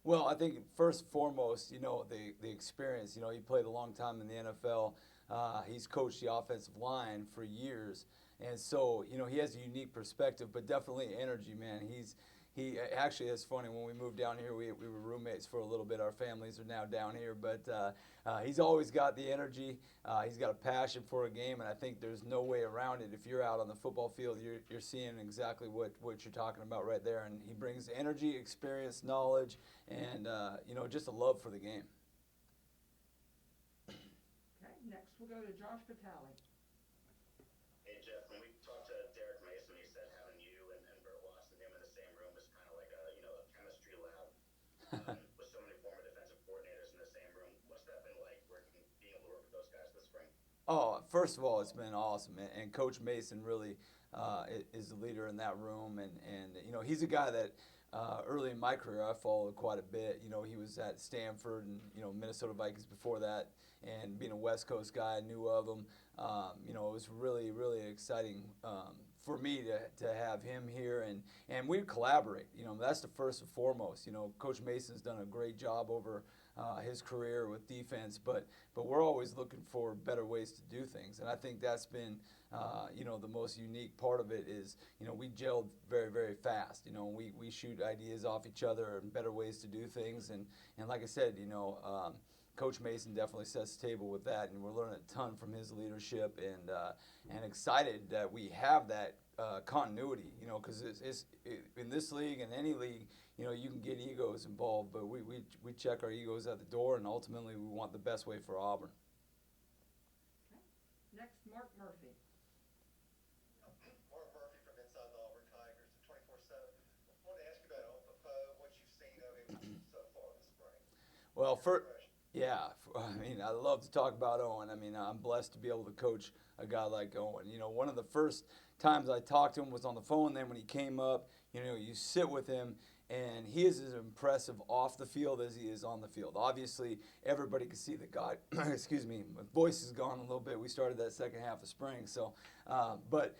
Well, I think first and foremost, the experience. He played a long time in the NFL. He's coached the offensive line for years, and so he has a unique perspective, but definitely energy, man. He actually, it's funny, when we moved down here, we were roommates for a little bit. Our families are now down here, but he's always got the energy. He's got a passion for a game, and I think there's no way around it. If you're out on the football field, you're seeing exactly what you're talking about right there. And he brings energy, experience, knowledge, and just a love for the game. Okay, next we'll go to Josh Vitale. Hey Jeff, when we talked to Derek Mason, he said having you and Bert Watson, him in the same room was kind of like a chemistry lab with so many former defensive coordinators in the same room. What's that been like being able to work with those guys this spring? Oh, first of all, it's been awesome, and Coach Mason really is the leader in that room, and he's a guy that early in my career I followed quite a bit. He was at Stanford and Minnesota Vikings before that, and being a West Coast guy, I knew of him. It was really really exciting for me to have him here, and we collaborate. That's the first and foremost. Coach Mason's done a great job over his career with defense, but we're always looking for better ways to do things, and I think that's been the most unique part of it is we gelled very very fast. We shoot ideas off each other and better ways to do things, and like I said, Coach Mason definitely sets the table with that, and we're learning a ton from his leadership, and excited that we have that continuity. Because it's in this league and any league, you can get egos involved, but we check our egos at the door, and ultimately we want the best way for Auburn. Okay, next Mark Murphy. Mark Murphy from Inside the Auburn Tigers at 24/7. I wanted to ask you about Poe, what you've seen of him so far this spring. Well, Your for impression. yeah, I love to talk about Owen. I'm blessed to be able to coach a guy like Owen. One of the first times I talked to him was on the phone. Then when he came up, you sit with him, and he is as impressive off the field as he is on the field. Obviously, everybody can see the guy. Excuse me, my voice is gone a little bit. We started that second half of spring, so but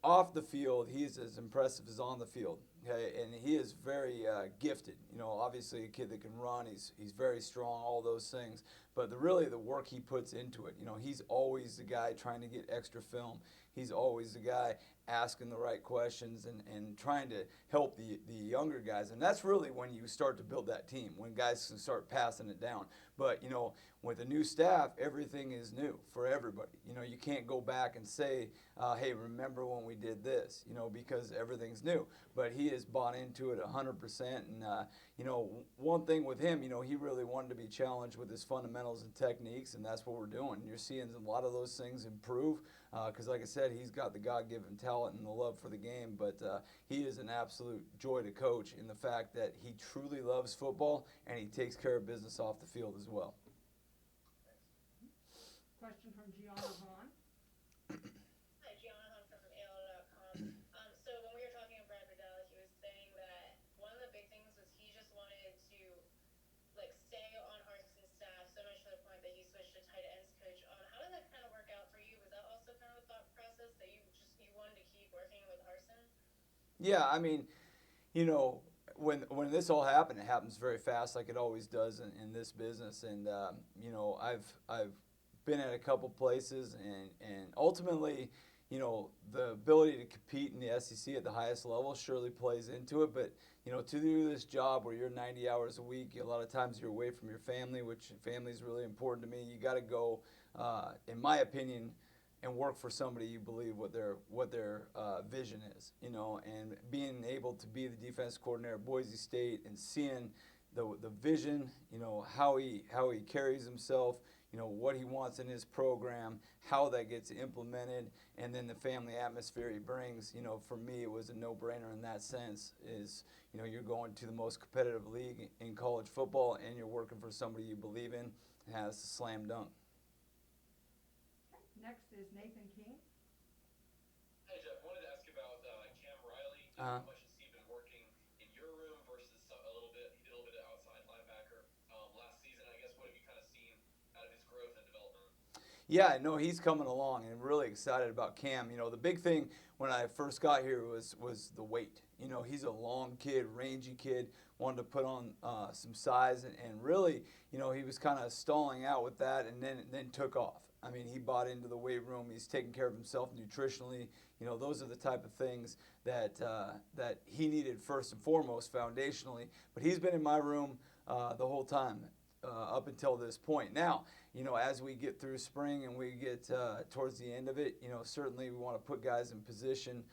off the field, he's as impressive as on the field. Okay, and he is very gifted. Obviously a kid that can run. He's very strong. All those things. But really the work he puts into it. He's always the guy trying to get extra film. He's always the guy asking the right questions and trying to help the younger guys. And that's really when you start to build that team, when guys can start passing it down. But with a new staff, everything is new for everybody. You can't go back and say, hey, remember when we did this, because everything's new. But he has bought into it 100%. And, one thing with him, he really wanted to be challenged with his fundamentals and techniques, and that's what we're doing. You're seeing a lot of those things improve because, like I said, he's got the God-given talent and the love for the game, but he is an absolute joy to coach in the fact that he truly loves football and he takes care of business off the field as well. Question from Gianna Vaughn. Hi, Gianna Hunt from AL.com. So when we were talking to Brad Riddell, he was saying that one of the big things was he just wanted to stay on Harson's staff so much to the point that he switched to tight ends coach. How did that kind of work out for you? Was that also kind of a thought process that you wanted to keep working with Harson? Yeah, when this all happened, it happens very fast, like it always does in this business. And I've been at a couple places, and ultimately, the ability to compete in the SEC at the highest level surely plays into it. But to do this job where you're 90 hours a week, a lot of times you're away from your family, which family is really important to me. You got to go, in my opinion, and work for somebody you believe what their vision is, and being able to be the defense coordinator at Boise State and seeing the vision, how he carries himself, what he wants in his program, how that gets implemented, and then the family atmosphere he brings. For me, it was a no-brainer in that sense. Is you're going to the most competitive league in college football, and you're working for somebody you believe in. Has a slam dunk. Next is Nathan King. Hey Jeff, wanted to ask about Cam Riley. How much has he been working in your room versus a little bit? He did a little bit of outside linebacker last season. I guess what have you kind of seen out of his growth and development? Yeah, no, he's coming along, and really excited about Cam. You know, the big thing when I first got here was the weight. You know, he's a long kid, rangy kid, wanted to put on some size, and really, you know, he was kind of stalling out with that, and then took off. I mean, he bought into the weight room. He's taking care of himself nutritionally. You know, those are the type of things that that he needed first and foremost, foundationally. But he's been in my room the whole time. Up until this point. Now, you know, as we get through spring and we get towards the end of it, you know, certainly we want to put guys in position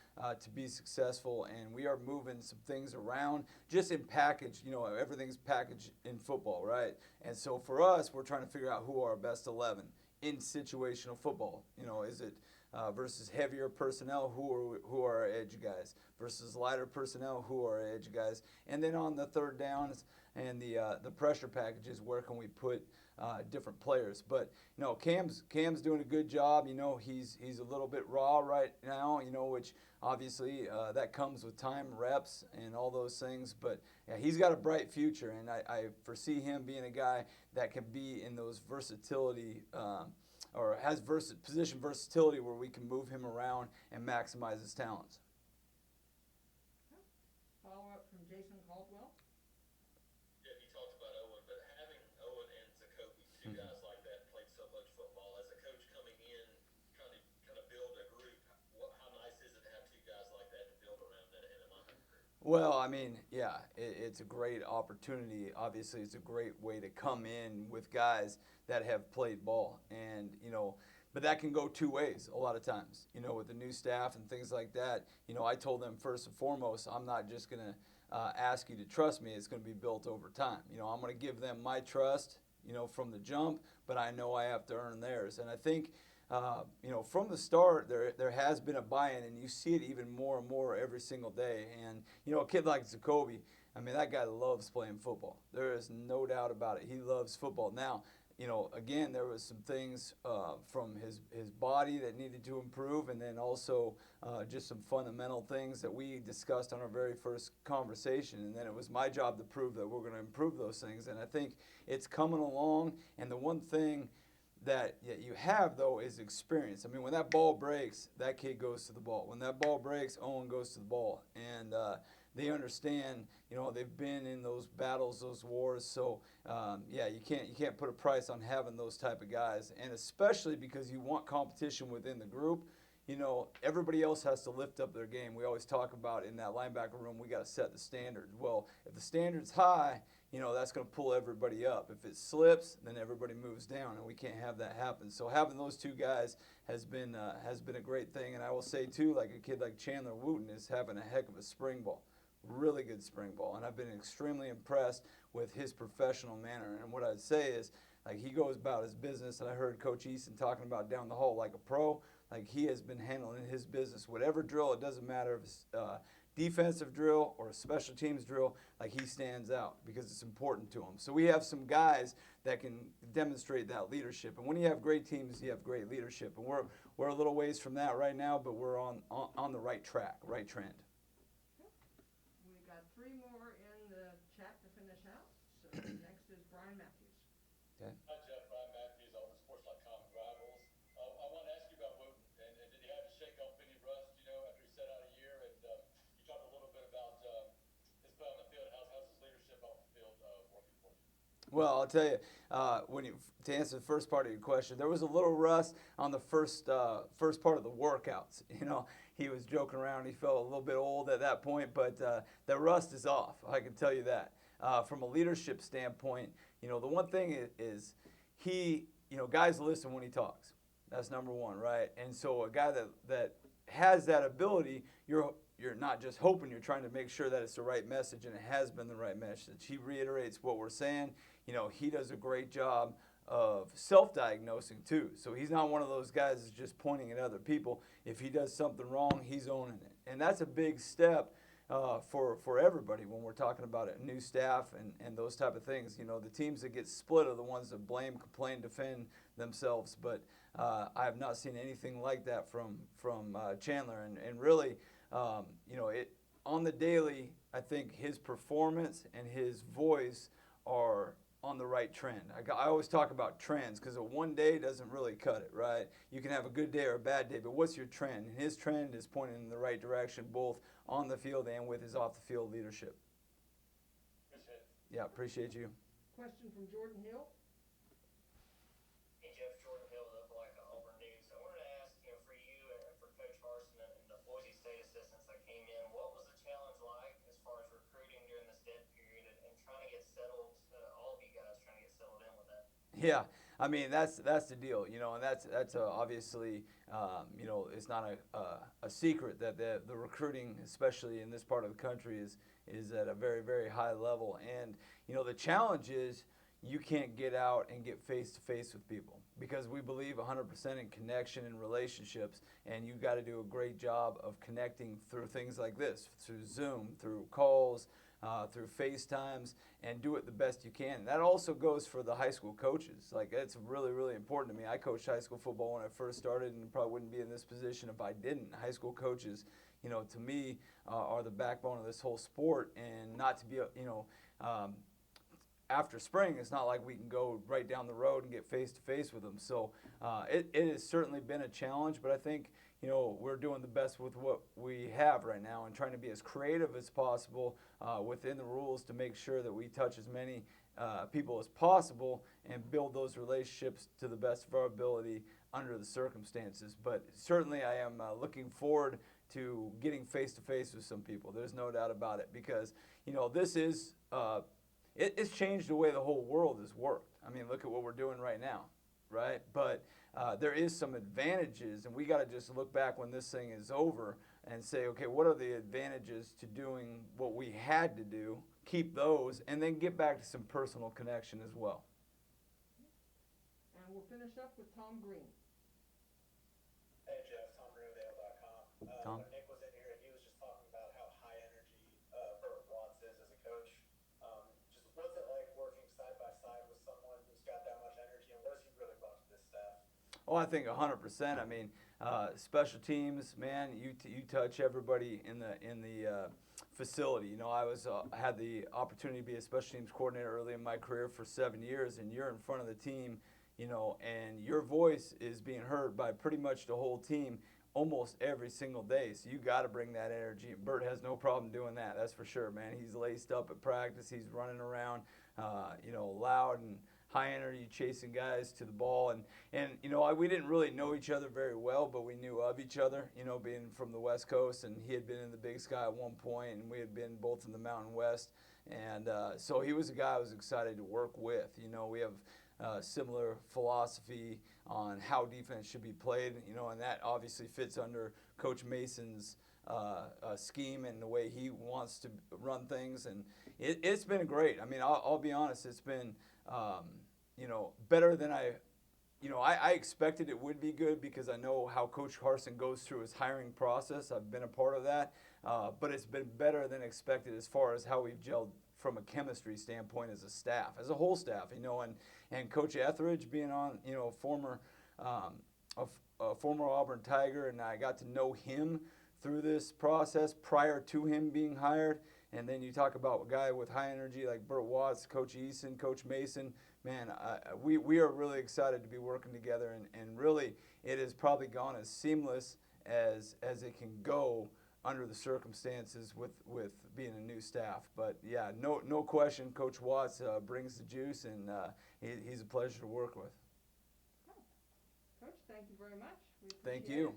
to be successful, and we are moving some things around just in package. You know, everything's packaged in football, right? And so for us, we're trying to figure out who are our best 11 in situational football. You know, is it versus heavier personnel, who are our edge guys, versus lighter personnel, who are our edge guys, and then on the third downs and the pressure packages, where can we put different players? But you know, Cam's doing a good job. You know, he's a little bit raw right now. You know, which obviously that comes with time, reps, and all those things. But yeah, he's got a bright future, and I foresee him being a guy that can be in those versatility. Or has position versatility where we can move him around and maximize his talents. Follow up from Jason Caldwell. Jeff, you talked about Owen, but having Owen and Jacoby, two guys like that, played so much football. As a coach coming in, trying to kind of build a group, how nice is it to have two guys like that to build around in a linebacker group? Well, I mean, yeah, it's a great opportunity. Obviously, it's a great way to come in with guys that have played ball, and you know, but that can go two ways a lot of times. You know, with the new staff and things like that. You know, I told them first and foremost, I'm not just gonna ask you to trust me. It's gonna be built over time. You know, I'm gonna give them my trust. You know, from the jump, but I know I have to earn theirs, and I think. You know, from the start, there has been a buy-in, and you see it even more and more every single day. And you know, a kid like Jacoby, I mean, that guy loves playing football. There is no doubt about it. He loves football. Now, you know, again, there was some things from his body that needed to improve, and then also just some fundamental things that we discussed on our very first conversation. And then it was my job to prove that we're going to improve those things. And I think it's coming along. And the one thing that you have, though, is experience. I mean, when that ball breaks, that kid goes to the ball. When that ball breaks, Owen goes to the ball. And they understand, you know, they've been in those battles, those wars. So, yeah, you can't put a price on having those type of guys. And especially because you want competition within the group. You know, everybody else has to lift up their game. We always talk about in that linebacker room, we got to set the standard. Well, if the standard's high, you know, that's going to pull everybody up. If it slips, then everybody moves down, and we can't have that happen. So having those two guys has been a great thing. And I will say, too, like a kid like Chandler Wooten is having a heck of a spring ball, really good spring ball. And I've been extremely impressed with his professional manner. And what I'd say is, like, he goes about his business, and I heard Coach Easton talking about down the hall like a pro. Like, he has been handling his business. Whatever drill, it doesn't matter if it's defensive drill or a special teams drill, like, he stands out because it's important to him. So we have some guys that can demonstrate that leadership. And when you have great teams, you have great leadership. And we're a little ways from that right now, but we're on the right track, right trend. We've got three more in the chat to finish out. So next is Brian Matthews. Okay. Hi, Jeff. Brian Matthews, AuburnSports.com Rivals. I want to ask you about Wooten, and did he have to shake off any rust, you know, after he sat out a year? And you talked a little bit about his play on the field. How's his leadership off the field working for you? Well, I'll tell you, to answer the first part of your question, there was a little rust on the first part of the workouts. You know, he was joking around. He felt a little bit old at that point, but the rust is off. I can tell you that. From a leadership standpoint, you know, the one thing is he, you know, guys listen when he talks. That's number one, right? And so a guy that has that ability, you're not just hoping, you're trying to make sure that it's the right message, and it has been the right message. He reiterates what we're saying. You know, he does a great job of self-diagnosing too. So he's not one of those guys that's just pointing at other people. If he does something wrong, he's owning it. And that's a big step for everybody when we're talking about a new staff and those type of things. You know, the teams that get split are the ones that blame, complain, defend themselves. But I have not seen anything like that from Chandler. And really, you know, on the daily, I think his performance and his voice are on the right trend. I always talk about trends because one day doesn't really cut it, right? You can have a good day or a bad day, but what's your trend? And his trend is pointing in the right direction, both on the field and with his off-the-field leadership. Appreciate it. Yeah, appreciate you. Question from Jordan Hill. Hey Jeff, Jordan Hill with Auburn News. I wanted to ask, for you and for Coach Harsin and the Boise State assistants that came in, what was the challenge like as far as recruiting during this dead period and trying to get settled, all of you guys trying to get settled in with that? Yeah, I mean that's the deal, and that's obviously it's not a secret that the recruiting, especially in this part of the country, is at a very, very high level. And the challenge is you can't get out and get face to face with people because we believe 100% in connection and relationships, and you got to do a great job of connecting through things like this, through Zoom, through calls, through FaceTimes, and do it the best you can. And that also goes for the high school coaches. Like, it's really, really important to me. I coached high school football when I first started and probably wouldn't be in this position if I didn't. High school coaches, to me, are the backbone of this whole sport, and not to be, after spring, it's not like we can go right down the road and get face-to-face with them. So it has certainly been a challenge, but I think, we're doing the best with what we have right now and trying to be as creative as possible within the rules to make sure that we touch as many people as possible and build those relationships to the best of our ability under the circumstances. But certainly I am looking forward to getting face-to-face with some people. There's no doubt about it because, this is it's changed the way the whole world has worked. I mean, look at what we're doing right now, right? But there is some advantages, and we got to just look back when this thing is over and say, okay, what are the advantages to doing what we had to do, keep those, and then get back to some personal connection as well. And we'll finish up with Tom Green. Hey Jeff, Tom Green with AL.com. Tom? When Nick was in here, he was just talking about how high energy Burt Watts is as a coach. Just what's it like working side by side with someone who's got that much energy, and what has he really brought to this staff? Oh, I think 100%. I mean, special teams, man, you touch everybody in the facility. I had the opportunity to be a special teams coordinator early in my career for 7 years, and you're in front of the team, and your voice is being heard by pretty much the whole team almost every single day. So you got to bring that energy. And Bert has no problem doing that. That's for sure, man. He's laced up at practice. He's running around, loud and high energy, chasing guys to the ball. And we didn't really know each other very well, but we knew of each other, being from the West Coast, and he had been in the Big Sky at one point, and we had been both in the Mountain West. And so he was a guy I was excited to work with. We have similar philosophy on how defense should be played, and that obviously fits under Coach Mason's scheme and the way he wants to run things. And it's been great. I mean, I'll be honest, it's been better than I expected it would be good because I know how Coach Harsin goes through his hiring process. I've been a part of that, but it's been better than expected as far as how we've gelled from a chemistry standpoint as a staff, as a whole staff, and Coach Etheridge being on, former Auburn Tiger, and I got to know him through this process prior to him being hired. And then you talk about a guy with high energy like Burt Watts, Coach Eason, Coach Mason. Man, we are really excited to be working together, and really it has probably gone as seamless as it can go under the circumstances with being a new staff. But yeah, no question, Coach Watts brings the juice, and he's a pleasure to work with. Coach, thank you very much. We Thank appreciate you. it.